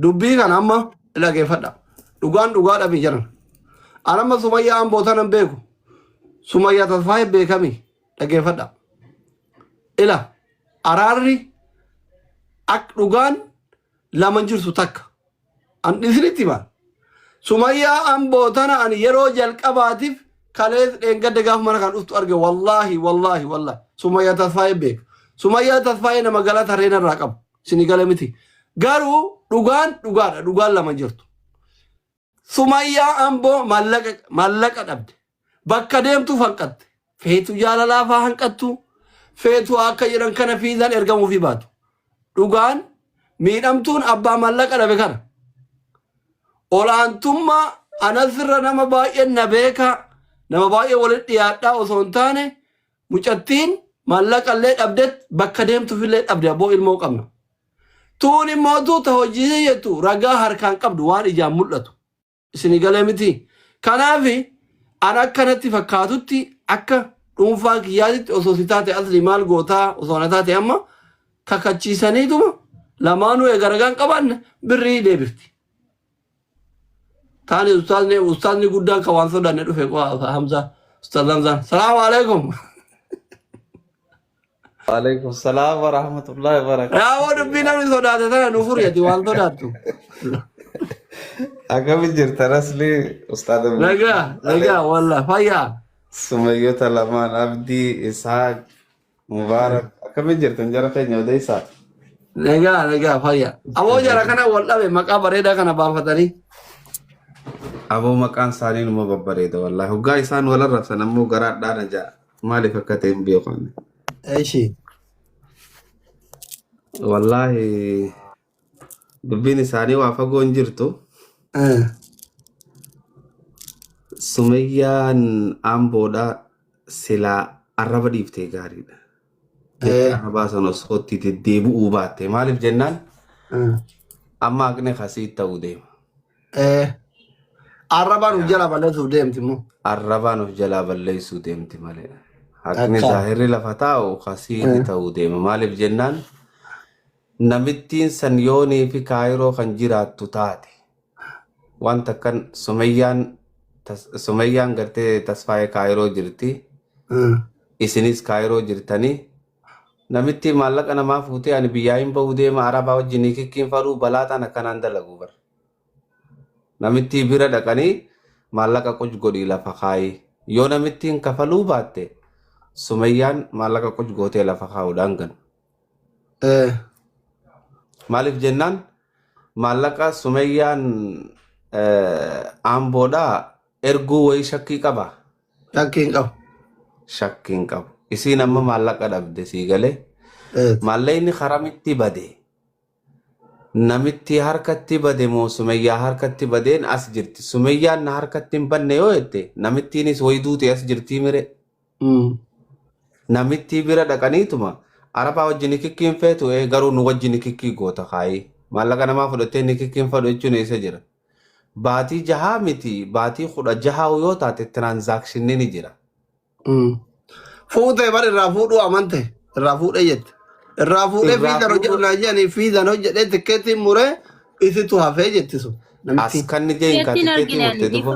dubbii kan amma dhageeffadha dhugaan dhugaadha bijaran anamma Sumayyaa ambootanan beeku Sumayyaa tasfaayee beekami dhageeffadha ila araarri ak dhugaan laman jirtu takka an isinitti ba Sumayyaa ambootana an yeroo jalqabaatiif kalees dheengadda gaaf mana kan dhuftu arge wallahi Sumayyaa tasfaayee beek Sumayyaa tasfaayee nama galata reena irraa qabu sini gale miti garuu dhugaan laman jirtu Sumayyaa amboo mallaqa dhabde bakka deemtu hanqatte feetu jaalalaafaa hanqattu feetu akka jedhan kana fiizan ergamuu fi baatu dhugaan miidhamtuun abbaa mallaqa dhabe kana olaantummaa anasirra nama baay'een na beeka nama baay'ee walitti dhiyaadhaa osoo hin taane mucattiin mallaqallee dhabdet bakka deemtuufillee dhabde abboo ilmoo qabna tuun immoo tuuta hojii jettu ragaa harkaan qabdu waan ijaan mul'atu isini galee miti kanaafi an akkanatti fakkaatutti akka dhuunfaa kiyyaatitti osoo si taate asli maal gootaa osoo na taate amma kakachiisaniituma lamaanuu eegaragaan qabanne birrii deebifti taani ustaazni guddaan ka waan sodaanne dhufe Hamza Ustaaz Hamzaan salaamu alaikum Waalaikum salam warahmatullahi wabarakatuh. yaa dubbii namni sodaate tana nu furiyati waan sodaattu Agami jirtan asli Ustaad nagaa wallah fayyaa Sumayyota lamaan Abdii Isaaq Mubaarak akami jirtan jara keenya odeysaa. nagaa fayyaa aboo jara kana wal dhabe maqaa bareedaa kana baafatanii Aboo maqaan isaanii numa babbareeda wallahi hoggaa isaan wal arrabsan ammoo garaadhaan ajaa maaliif akka ta'e hin beekamne. Aishi Wallahi dubbiin isaanii waa fagoo hin jirtu. Sumayyaan amboodha silaa arraba dhiiftee gaariidha. Arrabaa sana osootti deddeebi'uu baatte maaliif jennaan amma haqni kasii ta'uu deema. arrabaan uf jala balleessuuf deemti immoo Arrabaan of jalaa balleessuu deemti malee. Haqni zaahirri lafa taa'u kasii ta'uu deema maaliif jennaan namittiin san yoonii fi kaayiroo kan jiraattu taate wanta kan Sumayyaan gartee tasfaayee kaayiroo jirti isinis kaayiroo jirtanii namitti maallaqa namaa fuutee ani biyyaa hin bahuu deema arabaa wajjinii kikkiin fadhuu balaataan akkanaan dalagu bar namitti bira dhaqanii maallaqa quj godhii lafa kaayii yoo namittiin kafaluu baatte Sumayyaan maallaqa quj gootee lafa kaa'uudhaan gan maaliif jennaan maallaqa Sumayyaan amboodhaa erguu wayii shakkii qaba. Shakkiin qabu. Isiin amma maallaqa dhabde sii galee maallaqni haramitti bade namitti harkatti bade moo Sumayyaa harkatti badeen as jirti. Sumayyaan na harkatti hin banne yoo jette namittiinis wayduuti as jirtii mire. Namitti bira dhaqaniituma arabaa wajjin kikkiin feetu garuu nu wajjin kikkii goota kaayii maallaqa namaa fudhattee ni kikkiin fadhu jechuun eessa jira. Baatii jahaa miti baatii 16 yoo taate tiraanzaakshinni ni jira. fuutee bar irraa fuudhuu amante irraa fuudhee jette irraa fuudhee fiizan hojjedhu jedhanii fiizan hojjedhee tikkeettiin muree isitu hafee jetti sun as kan ni jeen ka tikkeettii murtee dhufu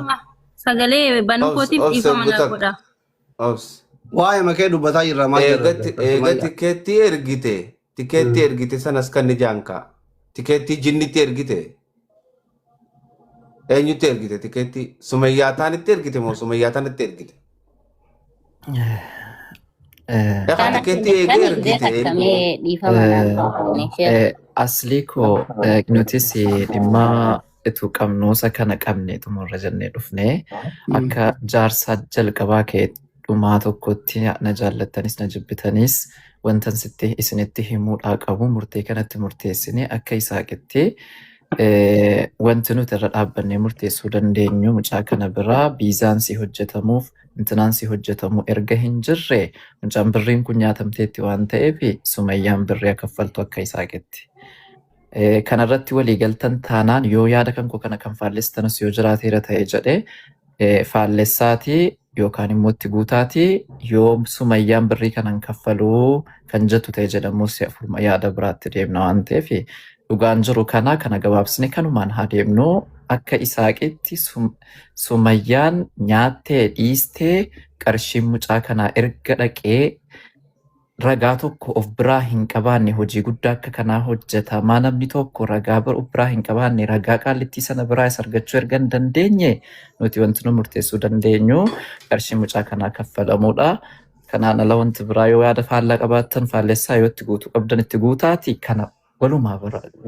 sagalee banuu kootiif dhiifama na godha. waa'ee makee dubbataa jirra maal eega tikkeettii ergite sanas kan ni jaanka tikkeettii jinnitti ergite eenyutti ergite tikkeettii Sumayyaa taanitti ergite moo Sumayyaa taanitti ergite. Asli koo nutis dhimma itti qabnuusa kana qabne xumurra jennee dhufne akka jaarsaa jalqabaa kee dhumaa tokkotti na jaallattanis na jibbitanis wantan sitti isinitti himuudhaa qabu murtee kanatti murteessine akka Isaaqitti wanti nuti irra dhaabbannee murteessuu dandeenyu mucaa kana biraa biizaan si hojjetamuuf intinaan si hojjetamu erga hin jirre mucaan birriin kun nyaatamteetti waan ta'eef Sumayyaan birrii kaffaltu akka Isaaqitti. Kanarratti waliigaltan taanaan yoo yaada kan koo kana kan faallestanis yoo jiraateera ta'e jedhee faallessaatii yookaan immoo itti guutaatii yoo Sumayyaan birrii kanan kaffaluu kan jettu ta'e jedhamus yaada biraatti deemna waan ta'eef dhugaan jiru kana gabaabsine kanumaan haa deemnu akka Isaaqitti Sumayyaan nyaattee dhiistee qarshiin mucaa kanaa erga dhaqee ragaa tokko of biraa hin qabaanne hojii guddaa akka kanaa hojjetamaa namni tokko ragaa of biraa hin qabaanne ragaa qaallittii sana biraa isa argachuu erga hin dandeenye nuti wanti nu murteessuu dandeenyu qarshii mucaa kanaa kaffalamuudha. Kanaan ala wanti biraa yoo yaada faallaa qabaattan faallessaa yoo itti guutuu qabdan itti guutaati kana walumaa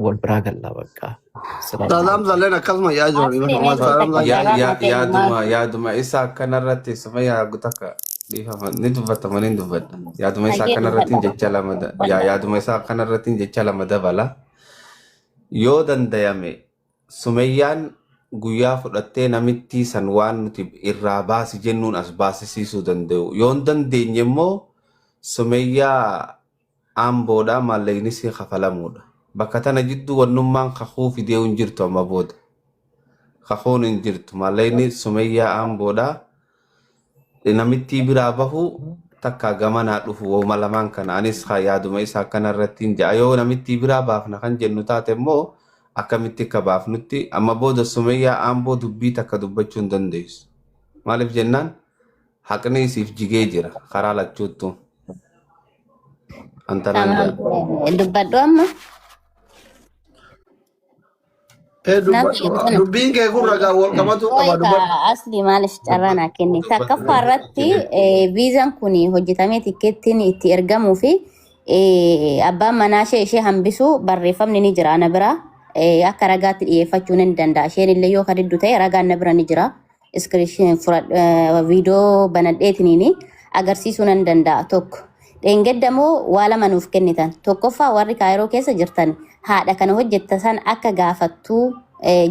wal biraa gallaa bakka. Salaam zalleen akkasuma yaaduma isa akkanarratti Sumayyaa takka ni dubbatama ni dubbadha. Yaaduma isaa kanarratti jecha lama dabala. Yoo dandayame Sumayyaan guyyaa fudhattee namitti san waan nuti irraa baasi jennuun as baasisiisuu danda'u. Yoo hin dandeenye immoo Sumayyaa amboodhaa maallaqni si kafalamuudha. Bakka tana jidduu wannummaan kakuu fidee hin jirtu amma booda. Kakuun hin jirtu maallaqni Sumayyaa amboodhaa namitti biraa bahu takka gamanaa dhufu wooma lamaan kana anis yaaduma isaa kanarratti hin ja'a. Yoo namitti biraa baafna kan jennu taate immoo akkamitti akka baafnutti amma booda Sumayyaa amboo dubbii takka dubbachuu hin dandeessu. Maaliif jennaan haqni isiif jigee jira karaa lachuuttu. Antanaan dubbadhu amma. Dubbiin kee kun ragaa wal qabatu qaba dubbadhu. Asli maaliif carraa naa kenni. Takkaffaa irratti viizaan kun hojjetamee tikkeettiin itti ergamuu fi abbaan manaa ishee hambisuu barreeffamni ni jira ana biraa. Akka ragaatti dhiyeeffachuu ni danda'a. Isheen illee yoo kadiddu ta'e ragaan na bira ni jira. Iskiriishin viidiyoo banadheetiniin agarsiisuu ni danda'a tokko. Dheengaddamoo waa lama nuuf kennitan. Tokkoffaa warri Kaayiroo keessa jirtan haadha kana hojjettasan akka gaafattuu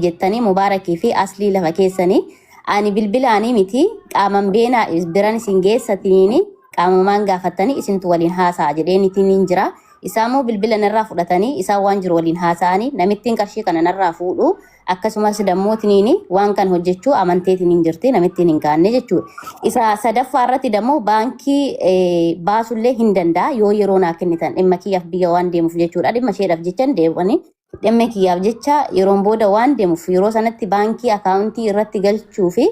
jettanii Mubaarakii fi Aslii lafa keessanii ani bilbilaanii miti qaaman beenaa biran isin geessatiniin qaamamaan gaafattanii isintu waliin haasa'a jedheenitiin jira. Isaammoo bilbila narraa fudhatanii isaan waan jiru waliin haasa'anii namittiin qarshii kana narraa fuudhu akkasumas dammootiin waan kan hojjechuu amanteetiin jirti namittiin hin kaanne jechuudha. Isa sadaffaa irratti dammoo baankii baasullee hin danda'a yoo yeroo naa kennitan dhimma kiyyaaf biyya waan deemuuf jechuudha. Dhimma isheedhaaf jecha deebi'anii dhimma kiyyaaf jecha yeroon booda waan deemuuf yeroo sanatti baankii akaawuntii irratti galchuu fi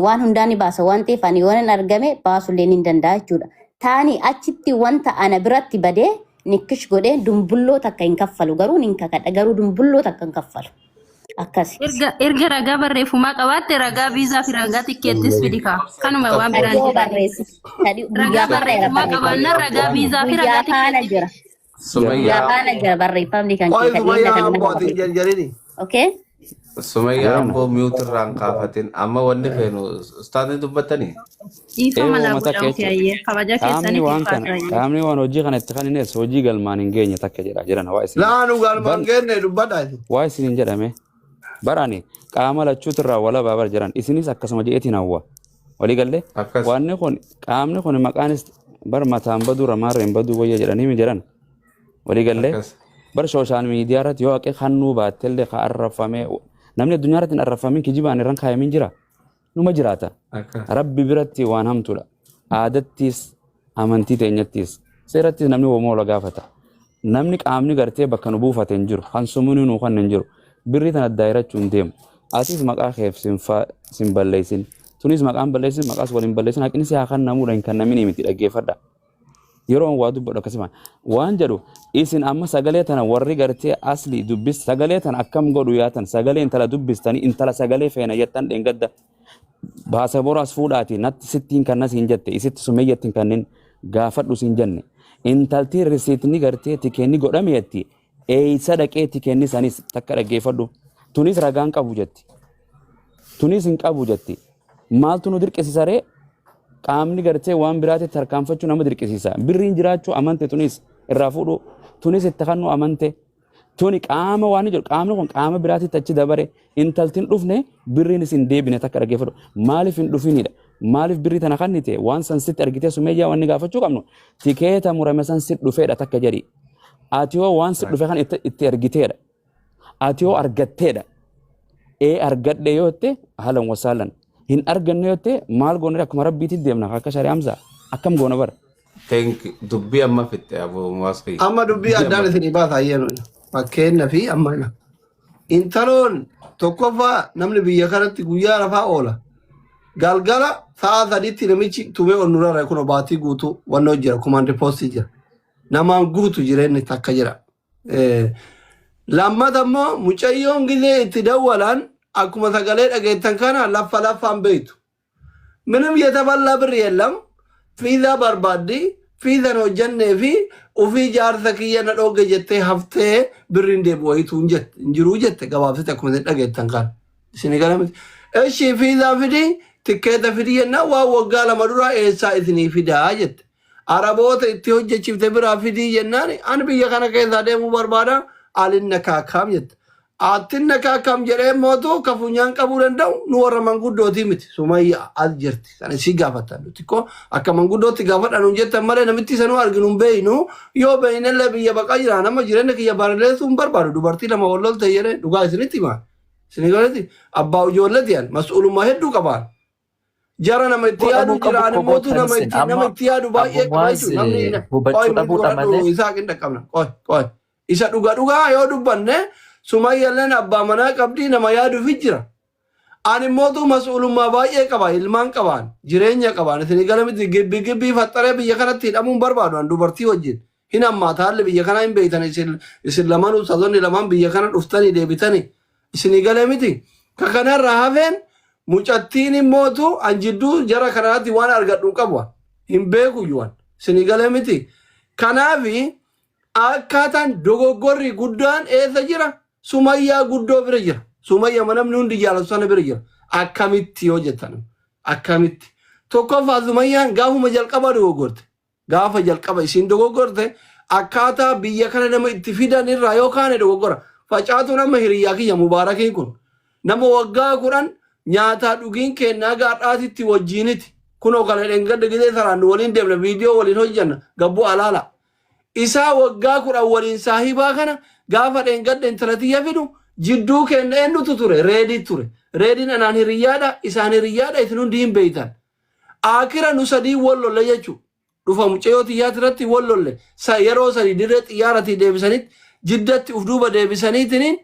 waan hundaan ni baasa waan ta'eef ani yoo hin argame baasullee hin danda'a jechuudha. Taani achitti wanta ana biratti badee nikkish godhee dumbulloo takka hin kaffalu garuu nin kakadha garuu dumbulloo takka hin kaffalu akkasi. Erga ragaa barreeffamaa qabaatte ragaa viizaa fi ragaa tikkeettis fidi kaa kanuma waan biraan ragaa barreeffamaa qabaanna ragaa viizaa fi ragaa tikkeettis. Sumayyaa barreeffamni kan keessatti. Okay. Sumayyaa amboo miyuutu irraan kaafatin amma wanni feenu ustaadni dubbatanii. Qaamni waan hojii kana itti kanines hojii galmaan hin geenye takka jedha jiran waa isin. Laanu galmaan geenye dubbadhaa. Waa isin hin jedhame. Barani qaama lachuutu irraa wala baabar jiran isinis akkasuma jeetiin hawwa. Walii galee waanni kun qaamni kun maqaanis bar mataan baduu ramaarreen baduu wayya jedhanii mi jedhan. Walii galee bar sooshaal miidiyaa irratti yoo haqee kannuu baattellee ka arrafamee namni addunyaa irratti hin arrafamin kijibaan irraan kaayamin jira. Numa jiraata. Rabbi biratti waan hamtuudha. Aadattis amantii teenyattis seerattis namni womoo la gaafata. Namni qaamni gartee bakka nu buufate hin jiru. Kan sumuun nu kan hin jiru. Birrii tan addaa irachuu hin deemu. Atis maqaa keef sin balleessin. Tunis maqaan balleessin maqaas waliin balleessin haqni si haa kan namuudha hin kan namni miti dhaggeeffadha. Yeroo waa dubbadhu akkasuma waan jedhu isin amma sagalee tana warri gartee asli dubbis sagalee tana akkam godhu yaatan sagalee intala dubbistanii intala sagalee feena jettan dheengadda baasa boraas fuudhaati natti sittiin kannas hin jette isitti sumeeyyattiin kanneen gaafadhu sin jenne intaltii risiitni gartee tikeenni godhame jetti eeysa dhaqee tikeenni sanis takka dhaggeeffadhu tunis ragaan qabu jetti tunis hin qabu jetti maaltu nu dirqisiisaree qaamni gartee waan biraatti tarkaanfachuu nama dirqisiisa. Birriin jiraachuu amante tunis irraa fuudhu tunis itti kannu amante tuni qaama waan jiru qaamni kun qaama biraatti achi dabare intaltiin dhufne birriin isin deebine takka dhaggeeffadhu maaliif hin dhufinidha. Maaliif birrii tana kannite waan san sitti argitee Sumeeyyaa waan gaafachuu qabnu tikeeta murame san sitti dhufeedha takka jedhi. Ati yoo waan sitti dhufe kan itti argiteedha. Ati yoo argatteedha. Argadhe yoo ta'e haalan wasaalan. Hin arganne yoo ta'e maal goone akkuma rabbiitti deemna akka shari'aamsa akkam goona bara. Dubbii amma fitte aboo maasqii. Amma dubbii addaan isin baasa ayyeenu. fakkeenna fi ammana intaloon tokkoffaa namni biyya kanatti guyyaa rafaa oola galgala sa'a sadiitti namichi tumee ol nurra kun baatii guutuu wannoo jira kumaandi poostii jira namaan guutu jireenyi takka jira. Lammata immoo mucayyoon gisee itti dawwalaan akkuma sagalee dhageettan kana laffaan beektu. Minim yetaballaa birri yeellam fiizaa barbaaddi fiizan hojjannee fi ufii jaarsa kiyya na dhooge jettee haftee birriin deebi'ooyituu jiruu jette gabaabsite akkuma dhageettan kana. Isin galamiti. Eshi fiizaa fidii tikkeeta fidii jennaa waan waggaa lama duraa eessaa isinii fidaa jette. Araboota itti hojjechiifte biraa fidii jennaan ani biyya kana keessaa deemuu barbaada alin nakaakaam jette. Aatin nakaakaam jedhee mootu kafunyaan qabuu danda'u nu warra manguddootii miti Sumayyaa as jirti. Kan isii gaafatan nuti koo akka manguddootti gaafadhan nu jettan malee namitti isa nu arginu hin beeynu yoo beeynellee biyya baqaa jira nama jireenya kiyya baaraleessuu hin barbaadu dubartii lama wal lolte jedhee dhugaa isinitti himaa. Isin galati abbaa ijoollee diyan mas'uulummaa hedduu qabaan. Jara nama itti yaadu jira ani mootu nama itti yaadu baay'ee qaba jechuudha namni isaa qinda qabna qoy isa dhugaa yoo dubbanne Sumayyaaleen abbaa manaa qabdii nama yaaduuf jira ani mootu mas'uulummaa baay'ee qaba ilmaan qabaan jireenya qabaan isin galamiti gibbii faxxaree biyya kanatti hidhamuun barbaadu an dubartii wajjin hin ammaata haalli biyya kanaa hin beeytan isin lamaan usatonni lamaan biyya kana dhuftanii deebitanii isin galamiti kakanarraa hafeen mucattiin mootu an jidduu jara kanaatti waan argadhu qabu hin beeku yuwan isin galamiti kanaafi akkaataan dogoggorri guddaan eessa jira Sumayyaa guddoo bira jira. Sumayyaa manamni hundi jaalatu sana bira jira. Akkamitti yoo jettan akkamitti. Tokkoffaa Sumayyaan gaafuma jalqaba dogoggorte. Gaafa jalqaba isiin dogoggorte akkaataa biyya kana nama itti fidan irraa yoo kaane dogoggora. Facaatu nama hiriyyaa kiyya mubaarakiin kun. Nama waggaa 10 nyaataa dhugiin kennaa gaadhaatitti wajjiiniti. Kunoo kana dhengadda gisee saraan waliin deemna viidiyoo waliin hojjanna gabbuu alaala. Isaa waggaa 10 waliin saahibaa kana gaafa dhengadda intalatiyya fidu jidduu kenna eenyutu ture reedii ture reediin anaan hiriyyaadha isaan hiriyyaadha isin hundi hin beeytan akira nu sadii wallolle jechuu dhufa mucayyoo xiyyaatiratti wallolle yeroo sadii dirree xiyyaaratii deebisanitti jiddatti uf duuba deebisaniitiin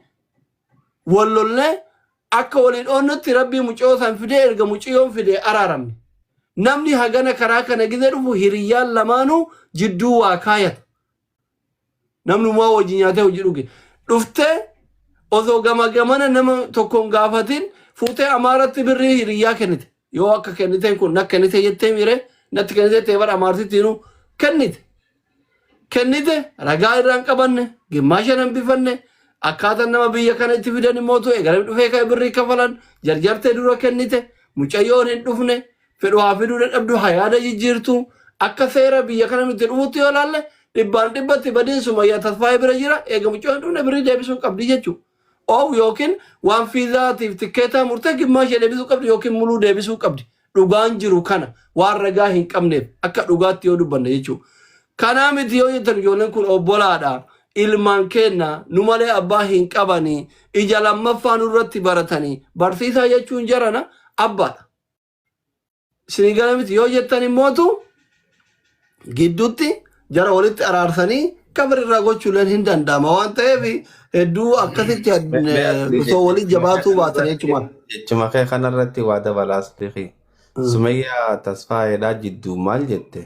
wallolle akka waliin oonnutti rabbii mucayyoo san fidee erga mucayyoon fidee araaramne namni hagana karaa kana gisee dhufu hiriyyaan lamaanuu jidduu waa kaayata namni maa wajjin nyaatee hojii dhuge dhuftee osoo gamana nama tokkoon gaafatiin fuutee amaaratti birrii hiriyyaa kennite yoo akka kenniteen kun nak kennite jettee miire natti kennite teebar amaartittiinu kennite ragaa irraan qabanne gimmaashan hambifanne akkaataan nama biyya kana itti fidan mootu eegale dhufee ka'e birrii kafalan jarjartee dura kennite mucayyoon hin dhufne fedhu haa fiduu dadhabdu hayaada jijjiirtu akka seera biyya kana nuti dhufutti yoo laalle dhibbaan dhibbatti badiin Sumayyaa tasfaayee bira jira eega mucayyoon dhufne birrii deebisuu qabdi jechuudha. Yookiin waan fiizaatiif tikkeetaa murtee gimmaashee deebisuu qabdi yookiin muluu deebisuu qabdi. Dhugaan jiru kana waan ragaa hin qabneef akka dhugaatti yoo dubbanne jechuudha. Kanaa miti yoo jettan ijoolleen kun obbolaadha. Ilmaan kenna nu malee abbaa hin qabanii ija lammaffaa nurratti baratanii barsiisaa jechuun jarana abbaadha. Isin gala miti yoo jettan immootu gidduutti jara walitti araarsanii kabirraa gochuuleen hin danda'ama waan ta'eef hedduu akkasitti osoo waliin jabaatuu baatan jechuudha. Jechuma kee kanarratti waa dabalaas beeki. Sumayyaa tasfaayeedhaa jidduu maal jette?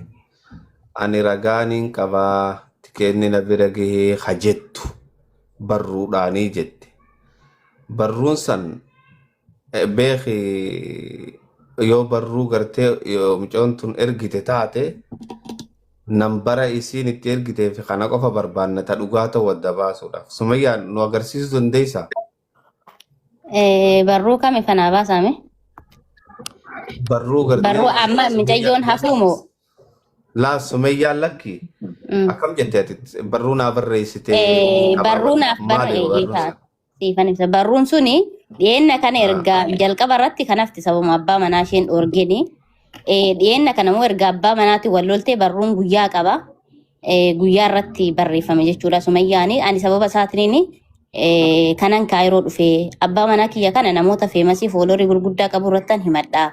Ani ragaaniin qabaa tikeenni na bira gahee hajettu barruudhaanii jette. Barruun san beeki yoo barruu gartee mucoon tun ergite taate nambara isiin itti ergitee fi kana qofa barbaanna ta dhugaa ta'u wadda baasuudhaaf. Sumayyaan nu agarsiisuu dandeessaa? Barruu kami kana baasame? Barruu gartee. Barruu amma mucayyoon hafuumoo? Laa Sumayyaan lakki. Akkam jettee ati barruu naa barreessitee? Barruu naaf barreessite. Siifan ibsa. Barruun suni dhiyeenna kana erga jalqaba irratti kanafti sababa abbaa manaa isheen dhoorgeni. Dhiyeenna kanammoo erga abbaa manaatti wal loltee barruun guyyaa qaba. Guyyaa irratti barreeffame jechuudha Sumayyaani. Ani sababa isaatiin kanan kaayiroo dhufee abbaa manaa kiyya kana namoota feemasii foolorii gurguddaa qabu irrattan himadha.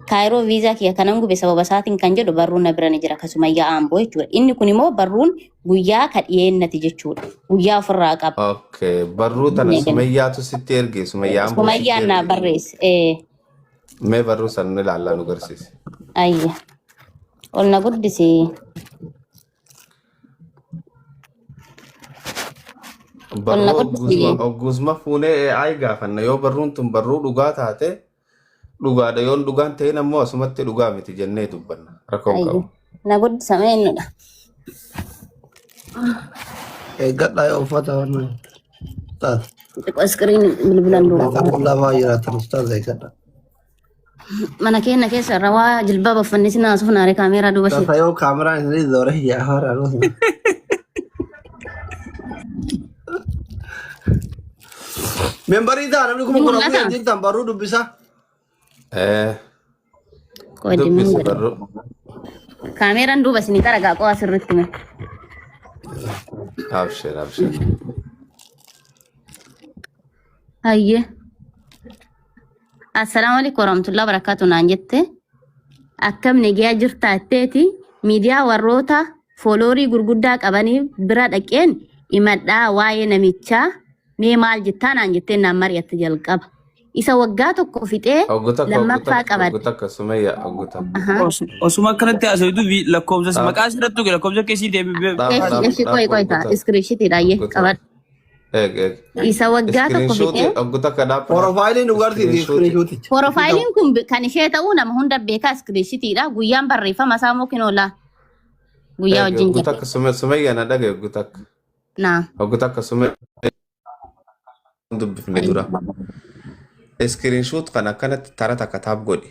kaayiroo viizaa kiyya kanan gube sababa isaatiin kan jedhu barruun na bira ni jira Sumayyaa Aamboo jechuudha. Inni kun immoo barruun guyyaa kadhiyeennati jechuudha. Guyyaa ofirraa qaba. Okay, barruu tana Sumayyaatu sitti erge Sumayyaa Aamboo. Sumayyaan naa barreesse. Mee barruu sana ilaalaa nu garsiisi. Ayya. Ol na guddisi. Barruu oggusma fuunee AI gaafanna yoo barruun tun barruu dhugaa taate dhugaadha yoon dhugaan ta'in ammoo asumatti dhugaa miti jennee dubbanna rakkoon qabu. Na guddisa mee innudha. Eeggadhaa yoo uffata wannan taate. Xiqqoo iskiriin bilbilan duuba. Qullaa baay'ee jiraatan ustaaza eeggadhaa. Mana keenya keessa rawaa jilbaaba uffanni sinaa asuuf naaree kaameeraa duuba Sasa yoo kaameraan isinii zoore yaa haaraa dhufu. Membarii ta'a namni kun kun akkuma jirtan barruu dubbisaa. Dubbisi barruu. Kaameeraan duuba isinii qaragaa qo'a sirriitti mee. Abshir abshir. Hayyee. Assalaamu alaikum warahmatullahi wabarakatuh naan jette. Akkam nagaa jirta jetteeti miidiyaa warroota fooloorii gurguddaa qabanii bira dhaqeen himadhaa waa'ee namichaa mee maal jettaa naan jettee naan mari'atte jalqaba. Isa waggaa tokko fixee lammaffaa qabate. Oggutaka Sumayyaa oggutaka. Osuma akkanatti haasawwitu lakkoofsa maqaa asirrattu lakkoofsa keessii deebi'ee. Qoy ta'a iskiriishitiidhaayyee qabadha. Isa waggaa tokko fixee. Oggutaka dhaabba. Porofaayiliin dhugaartii iskiriishuuticha. Porofaayiliin kun kan ishee ta'uu nama hunda beekaa iskiriishitiidha. Guyyaan barreeffama isaa moo kinoola. Guyyaa wajjin jedhe. Oggutaka Sumayyaa na dhagaye oggutaka. Naa. Oggutaka Sumayyaa dubbifne dura. Screenshot kan akkanatti tara takka taab godhi.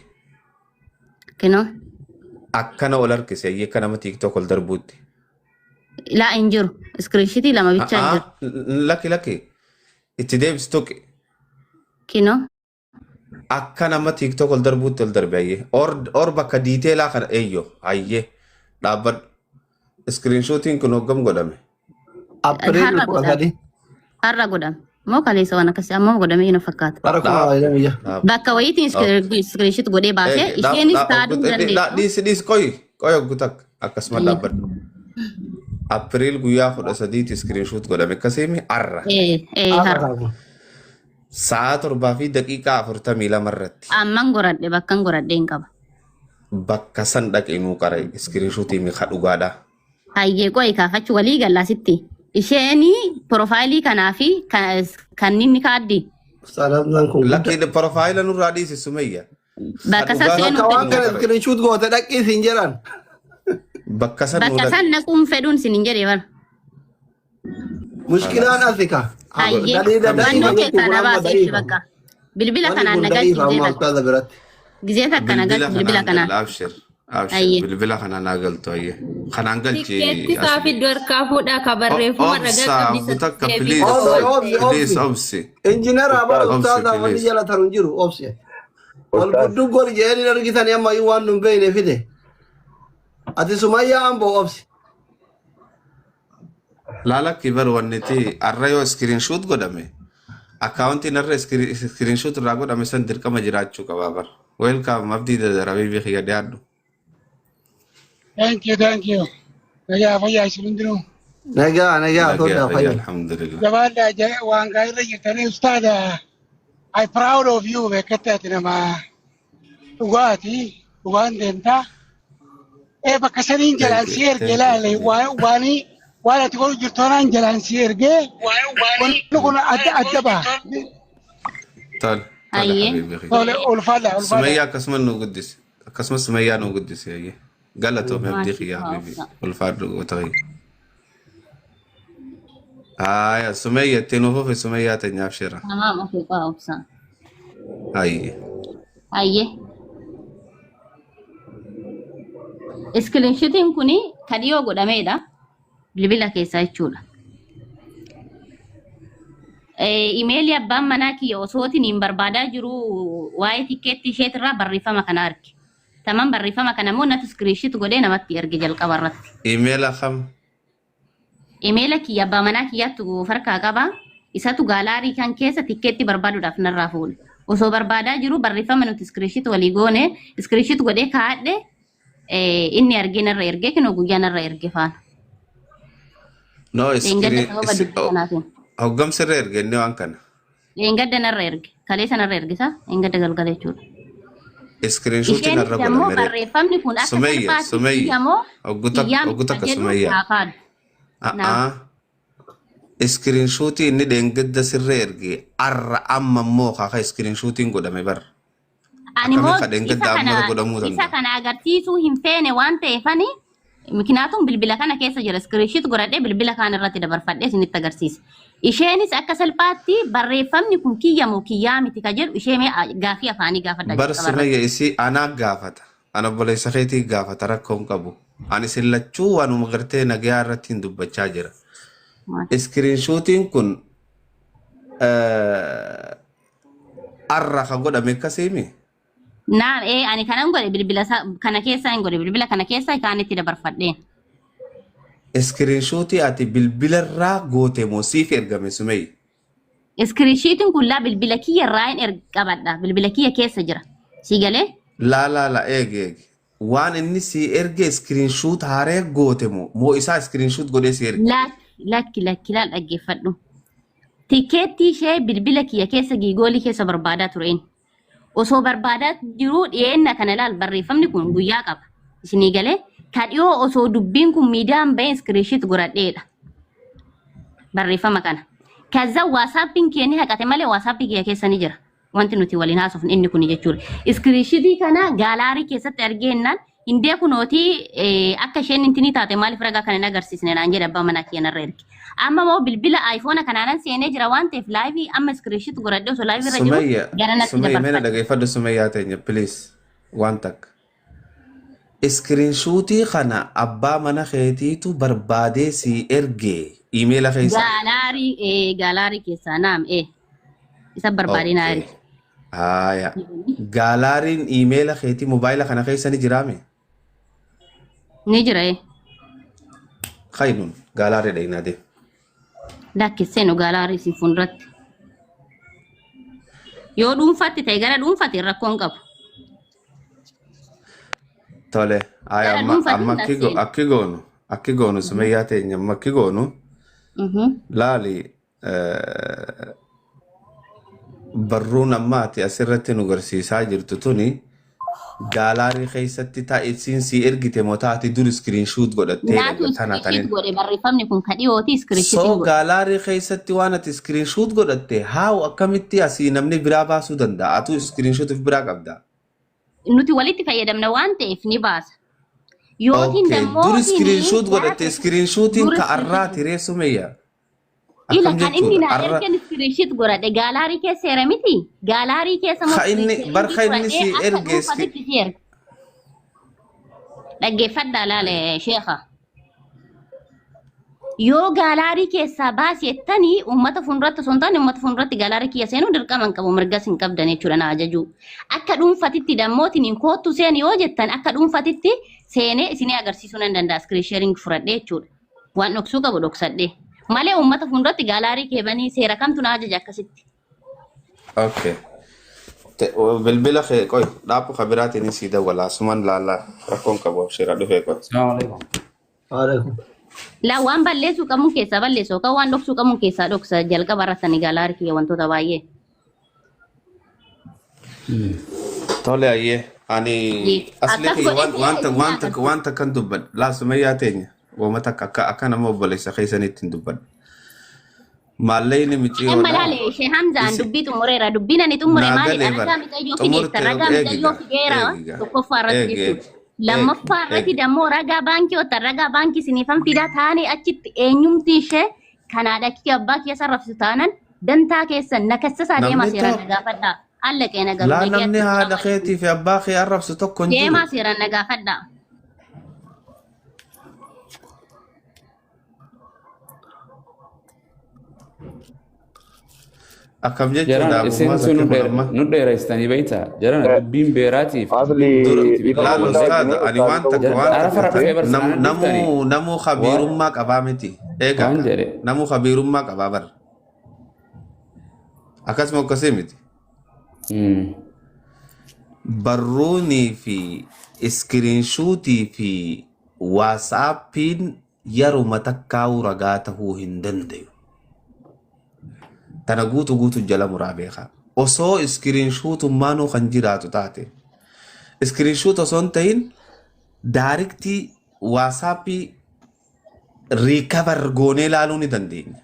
Kinoo. Akkana ol harkise akka nama TikTok ol darbuutti. Laa hin jiru. Iskiriishitii lama bichaa hin jiru. Lakki itti deebisi tuqi. Kinoo. Akka nama TikTok ol darbuutti ol darbe ayyee. Or bakka diiteelaa kana eeyyoo ayyee dhaabbadhu. Screenshotiin kun hoggam godhame. Appiriin dhufanii. Har'a godhame. Moo kaleessa waan akkasii ammoo godhamee hin fakkaatu. Bara kuma waayidhan biyya. Bakka wayiitiin iskiriishit godhee baasee isheenis taaduu dandeessu. Dhiisi qoy oggutak akkasuma dhaabbadhu. Appiriil guyyaa 13 iskiriinshoot godhame akkasiimi har'a. Har'a. Sa'a 7 fi daqiiqaa 42 irratti. Amman goradhe bakkan goradheen qaba. Bakka san dhaqinuu qara iskiriinshootii mi'a dhugaadha. Hayyee qoy kaafachuu walii gallaasitti. Isheenii porofaayilii kanaa fi kan inni kaaddi. Sadarkaan kun. Lakki porofaayila nurraa dhiisi Sumayyaa. Bakka san Bakka waan kana iskiriishuut goote dhaqqii siin jedhan. Bakka san naquun fedhuun sin hin jedhee bara. Mushkilaan Afrikaa. Hayyee mannoo keessaa na baasee bakka. Bilbila kanaan nagaa gizee takka nagaa bilbila kanaan. Abshir bilbila kanaan nagaltu ayyee. Kanaan galchi. Tikkeetti saafi dorkaa fuudhaa ka barreeffama ragaa qabdi. Please obsi. Injineera bara ustaaza wanni jala taru jiru obsi. Wal buddu gol jeeni argitani amma waan nun beeyne fide. Ati Sumayyaa Aamboo obsi. Laala kibar wanniti arra yoo screenshot godhame. Akkaawuntiin arra screenshot irraa godhame san dirqama jiraachuu qaba bar. Welcome abdii dadarabii biqiyya dhiyaadhu. Thank you. Nagaa fayyaa isin hundinuu. Nagaa tola fayyaa. Alhamdulillah. Jabaadhaa waan gaariirra jirtanii ustaada. I proud of you beekatte ati nama dhugaan deemtaa. Bakka saniin jalaan si erge laale waan ati godhu jirtoonaan jalaan si ergee wanti kun adda ba'a. Tole ulfaadha. Sumayyaa akkasuma nu guddise. Akkasuma Sumayyaa nu guddise ayyee. Galatoomi abdii xiyyaa habibi ulfaadhu gootawee. Aya Sumayyaa ittiin ufufe Sumayyaa teenyaaf shira. Namaa ofii qo'a obsaa. Hayyee. Iskiriinshitiin kuni kan dhiyoo godhameedha. Bilbila keessaa jechuudha. Imeelii abbaan manaa kiyya osootiin hin barbaadaa jiru waa'ee tikkeetti isheetirraa barreeffama kana arge. Taman barreeffama kana immoo natti iskiriinshit godhee namatti erge jalqaba irratti. Imeela kam? Imeela kiyya abbaa manaa kiyyaattu farkaa qaba. Isatu gaalaarii kan keessa tikkeetti barbaaduudhaaf narraa fuudha. osoo barbaadaa jiru barreeffama nuti iskiriinshit walii goone iskiriinshit godhee kaa'adhe inni arginarra ergee kinoo guyyaanarra erge faana. No, Leengadda sababa dubbii kanaatiin. hoggam sirra ergenne waan kana. Leengadda narra erge. Kalee sanarra ergisa. Leengadda galgala jechuudha. Screenshot Isheen narra immoo godhamere. barreeffamni kun akka Sumayya, salphaatti Sumayya. hiyyamoo Ogguta ka Sumayya. Screenshot inni dheengadda sirra erge arra amma immoo kaka screenshootiin godhame bar. Ani immoo Akkamiin dheengadda amma godhamuu isa danda'a? kana agarsiisuu hin feene waan ta'eefani mikinaatuun bilbila kana keessa jira iskiriinshit godhadhee bilbila kaan irratti dabarfadhee isinitti agarsiisa. Isheenis akka salphaatti barreeffamni kun kiyyamoo kiyyaa miti ka jedhu ishee gaafii afaanii gaafadha. Bar Sumayya isi anaa gaafata. Ana obboleessa keetii gaafata rakkoon qabu. Ani sillachuu waanuma gartee nagayaa irratti hin dubbachaa jira. Screenshootiin kun arra ka godhame akkasiimi. Naam ani kanan godhe bilbila kana keessa hin godhe bilbila kana keessa kaanitti dabarfadheen. Screenshootii ati bilbilarraa goote moo siif ergame Sumayya? Iskiriinshiitiin kun laa bilbila kiyya irraa hin qabadha. Bilbila kiyya keessa jira. Si galee? La eegi. Waan inni si erge screenshot haaree goote moo isaa screenshot godhee si erge? Lakki laal dhaggeeffadhu. Tikeettii ishee bilbila kiyya keessa giigoolii keessa barbaadaa tureen. Osoo barbaadaa jiru dhiyeenna kana laal barreeffamni kun guyyaa qaba. Isinii galee? Kadhiyoo osoo dubbiin kun miidiyaan bahee iskiriinshit godhadheedha. Barreeffama kana. Kaza waasaappiin keenni haqate malee waasaappi kiyya keessa ni jira. Wanti nuti waliin haasofnu inni kun jechuudha. Iskiriinshitii kana gaalaarii keessatti argeennaan hindee kunootii akka isheen intini taate maaliif ragaa kana hin agarsiisne naan jedha abbaa manaa kiyyanarra erge. Amma moo bilbila aayifoona kanaanan seenee jira waan ta'eef laayivii amma iskiriinshit godhadhee osoo laayivii irra jiru garanatti Sumayya meena dabarfadha. dhaggeeffadhu Sumayyaa teenya please waan takka. Screenshootii kana abbaa mana keetiitu barbaadee si erge iimeela keessa. Gaalaarii keessaa naam isa barbaadee naa erge. Haaya. Gaalaariin iimeela keetii mobaayila kana keessa ni jiraame? Ni jira Kainuun gaalaarii dhayinaadee. Lakkisseenu gaalaarii si fuulduratti. Yoo dhuunfatti ta'e gara dhuunfatti rakkoon qabu. Tole. Haaya amma akki goonu Sumayyaa teenya amma akki goonu laali barruun ammaati asirratti nu garsiisaa jirtu tuni gaalaarii keessatti taa'isiin si ergite moo taati dur iskiriinshuut godhattee Naatu iskiriinshiit godhe barreeffamni kun kadhiyooti iskiriinshiitiin soo godhe. gaalaarii keessatti waan ati iskiriinshuut godhatte haawu akkamitti asii namni biraa baasuu danda'a atu iskiriinshuut of biraa qabda. Nuti walitti fayyadamna waan ta'eef ni baasa. Yookiin dammoo dur iskiriinshuut godhatte iskiriinshuutiin ka arraati ree Sumayyaa. ila kan inni na ergen iskiriinshiit godhadhe gaalaarii keessa seera miti gaalaarii keessa barka inni si erge dhaggeeffadhaa laale sheekha. Yoo gaalaarii keessaa baasettanii uummata fuulduratti osoo hin taane uummata fuulduratti gaalaarii kiyya seenuu dirqama hin qabu mirgas hin qabdan jechuudha na ajaju. Akka dhuunfatitti dammootiin hin koottu seeni yoo jettan akka dhuunfatitti seenee isinii agarsiisuu nan danda'a iskiriinsheeriin fudhadhee jechuudha. Waan dhoksuu qabu dhoksadhee. Malee uummata fuulduratti gaalaarii keebanii seera kamtu na ajaja akkasitti. Okay. Bilbila kee qoy dhaabu kabiraatiin si dawwala suman laala rakkoon qabu abshira dhufee qoy. Waalaikum. Laa waan balleessuu qabuun keessaa balleessu yookaan waan dhoksuu qabuun keessaa dhoksa jalqaba irratti gaalaarii kiyya wantoota baay'ee. Tole ayyee ani asli wanta kan dubban laa Sumayyaa teenya wamata akka nama obboleessa keessanitti hin dubban. Maalleen miti yoo Malaale ishee Hamzaan dubbii xumureera dubbiin ani xumure maali ragaa miidhayyoo fideessa ragaa miidhayyoo fideera tokkoffaa irratti jechuudha. Lammaffaa irratti dammoo ragaa baankii ottan ragaa baankii sinifan fidaa taane achitti eenyumti ishee kanaadha kiyya abbaa keessa rafsu taanan dantaa keessan nakassasaa deemaa seeraan nagaafadhaa. Allaqee nagaafadhaa. Laa namni haadha keetii fi abbaa kee arrabsu tokko hin jiru. Deemaa seeraan nagaafadhaa. Akkam jechuudha Jaran isin sun nu dheeraystanii beektaa jaran dubbiin beeraatiif Laal ustaad ani namuu khabiirummaa qabaa miti. Eegaa namuu khabiirummaa qabaa bar. Akkasuma akkasii miti. barruunii fi iskiriinshuutii fi waasaappiin yeruma takkaa'u ragaa tahuu hin dandayu. Tana guutu jala muraa beekaa. Osoo iskiriinshuutummaanuu kan jiraatu taate iskiriinshuut osoo hin ta'in daariktii waasaappii riikavar goonee ilaaluu ni dandeenya.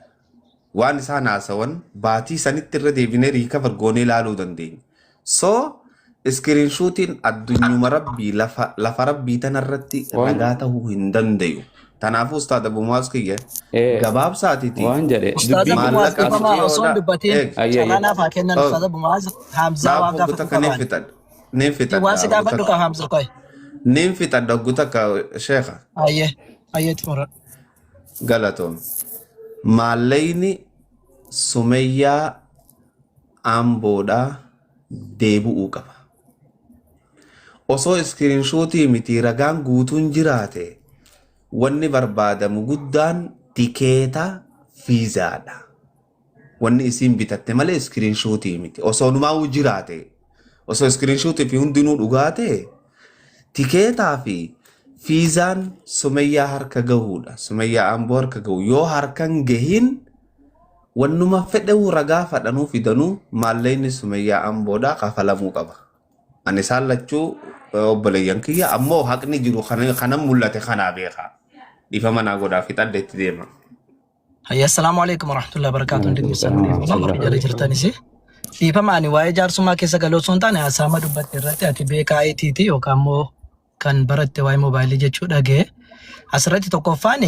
Waan isaan haasawan baatii sanitti irra deebinee riikavar goonee ilaaluu dandeenya. So iskiriinshuutiin addunyuma rabbii lafa rabbii tanarratti ragaa tahuu hin dandayu. Tanaafuu Ustaad Abu Mu'aaz kiyya gabaabsaatiiti. Waan jedhe Ustaad Abu Mu'aaz kifama osoo dubbatiin calaanaaf haa kennan Ustaad Abu Mu'aaz Hamzaa waan gaafa qaban. Nin fixadha. Waan si gaafadhu ka Hamza koy. Nin fixadha ogguta ka sheekha. Ayyee timura. Galatoom. Maallayni Sumayyaa Amboodhaa deebi'uu qaba. Osoo iskiriinshuutii miti ragaan guutuun jiraate wanni barbaadamu guddaan tikeeta fiizaadha. Wanni isiin bitatte malee iskiriinshuutii miti. Osoo numaa'uu jiraate osoo iskiriinshuutii fi hundinuu dhugaate tikeetaa fi fiizaan Sumayyaa harka gahuudha. Sumayyaa Amboo harka gahu yoo harkan gahin wannuma fedhuu ragaa fadhanuu fidanuu maallayni Sumayyaa Amboodhaa kafalamuu qaba. Ani isaan lachuu obboleeyyan kiyya ammoo haqni jiru kanan mul'ate kanaa beekaa. Dhiifa manaa godhaa fixadde itti deema. Assalaamu alaikum warahmatullahi wabarakatuh. Ndin jala jirtanis. Dhiifa maani waa'ee jaarsummaa keessa galoo osoo hin taane haasaama dubbatte irratti ati beekaa ATT yookaan immoo kan baratte waa'ee moobaayilii jechuu dhagee. Asirratti tokkoffaan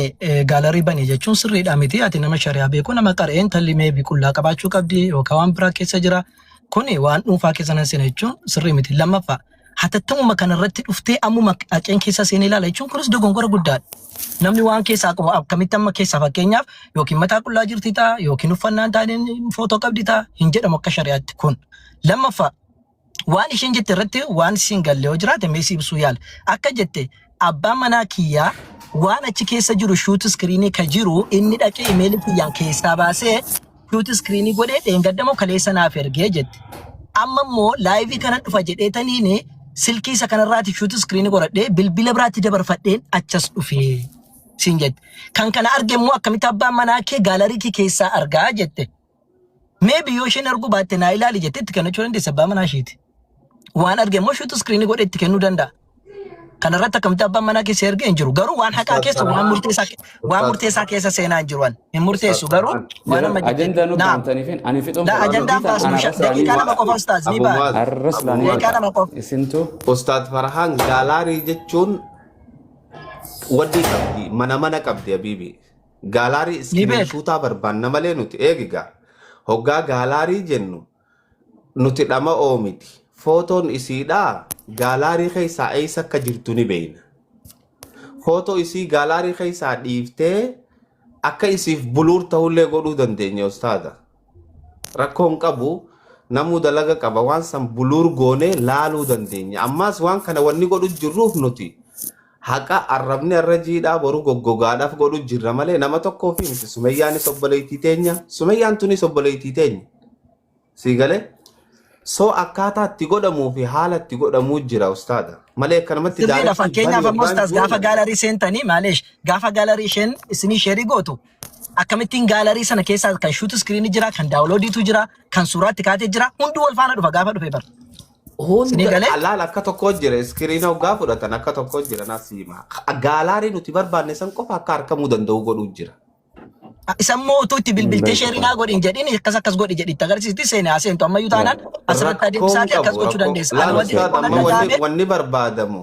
gaalarii banii jechuun sirriidha miti. Ati nama shari'aa beeku nama qara'een talli meebii qullaa qabaachuu qabdi yookaan waan biraa keessa jira. Kuni waan dhuunfaa keessa nan seena jechuun sirrii miti. Lammaffaa hatattamuma kanarratti dhuftee ammuma qaceen keessa seenee ilaala jechuun kunis dogongora guddaadha. Namni waan keessaa qabu akkamitti amma keessaa fakkeenyaaf yookiin mataa qullaa jirti ta'a yookiin uffannaan taa'een footoo qabdi ta'a hin jedhamu akka shari'aatti kun. Lammaffaa waan isheen jette irratti waan isiin galle yoo jiraate meesii ibsuu yaala. Akka jette abbaan manaa kiyyaa waan achi keessa jiru shuut iskiriinii ka jiru inni dhaqee imeelii kiyyaan keessaa baasee shuut iskiriinii godhee dheengaddamoo kaleessa naaf ergee jette. Amma immoo laayivii kana dhufa jedheetaniini silkii isa kanarraati shuut iskiriinii godhadhee bilbila biraatti dabarfadheen achas dhufee siin jette. Kan kana arge immoo akkamitti abbaan manaa kee gaalarii kee keessaa argaa jette. Mee biyyoo isheen arguu baatte naa ilaali jettetti kennachuu dandeessa abbaa manaa isheeti. Waan arge immoo shuut iskiriinii godhee itti kennuu danda'a. Kanarratti akkamitti abbaan manaa keessa ergee hin jiru garuu waan haqaa keessa waan murteessaa keessa seenaa hin jiru waan hin murteessu garuu waan amma ajenda nu qaamtaniifin ani fixuun ajendaan baasnu daqiiqaa nama qofa ustaaz ni baas arras laanii daqiiqaa nama qofa isintu Ustaad Farhaan gaalaarii jechuun waddi qabdi mana qabdi habiibi. Gaalaarii iskiriinshuutaa barbaanna malee nuti eegigaa hoggaa gaalaarii jennu nuti dhama oomiti. Footoon isiidhaa gaalaarii keessaa eessa akka jirtu ni beeyna. Footoo isii gaalaarii keessaa dhiiftee akka isiif buluur ta'ullee godhuu dandeenya ustaada. Rakkoon qabu namuu dalaga qaba waan san buluur goonee laaluu dandeenya. Ammaas waan kana wanni godhu jirruuf nuti haqa arrabni arra jiidhaa boru goggogaadhaaf godhu jirra malee nama tokkoo fi miti. Sumayyaanis obboleettii teenya. Sumayyaan tunis obboleettii teenya. Sii galee? So akkaataa itti godhamuu fi haala itti godhamuu jira ustaada. Malee akkanumatti daala fakkeenyaaf ammoo ustaaz gaafa gaalarii seentanii maaleesh gaafa gaalarii isheen isinii sheerii gootu akkamittiin gaalarii sana keessaa kan shuut iskiriinii jira kan daawuloodiitu jira kan suuraatti kaatee jira hundi wal faana dhufa gaafa dhufe bar. Hunda alaal akka tokko jira iskiriina hoggaa fudhatan akka tokko jira nasiima. Gaalarii nuti barbaanne san qofa akka harkamuu danda'u godhuu jira. Isammoo utuu itti bilbiltee sheerinaa godhin jedhin akkas godhi jedhitti agarsiisti seenaa seentu ammayyuu taanaan asirratti adeemsaati akkas gochuu dandeessa. Wanni barbaadamu.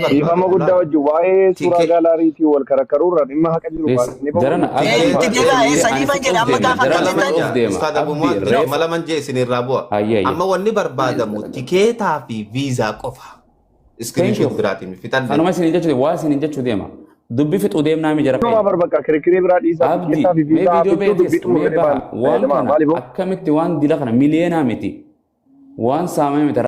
Dhiifama guddaa wajjin waa'ee suuraa gaalaariitii wal karakkaruurra dhimma haqa jiru baasnee itti deegaa saniifan jedhe amma gaafa Ustaad Abu Mu'aaz mala manjee isinirraa bu'a. Amma wanni barbaadamu tikeetaa fi viizaa qofa. Iskiriinshoot biraatiin fixan. Anuma isin jechuudha waa isin jechuu deema. Dubbi fixuu deemnaa mi jara Nama barbakka kirikiree biraa dhiisaa tikeetaa fi viizaa viidiyoo beetis mee baha waan kana akkamitti waan dila kana miliyeenaa miti waan saamame miti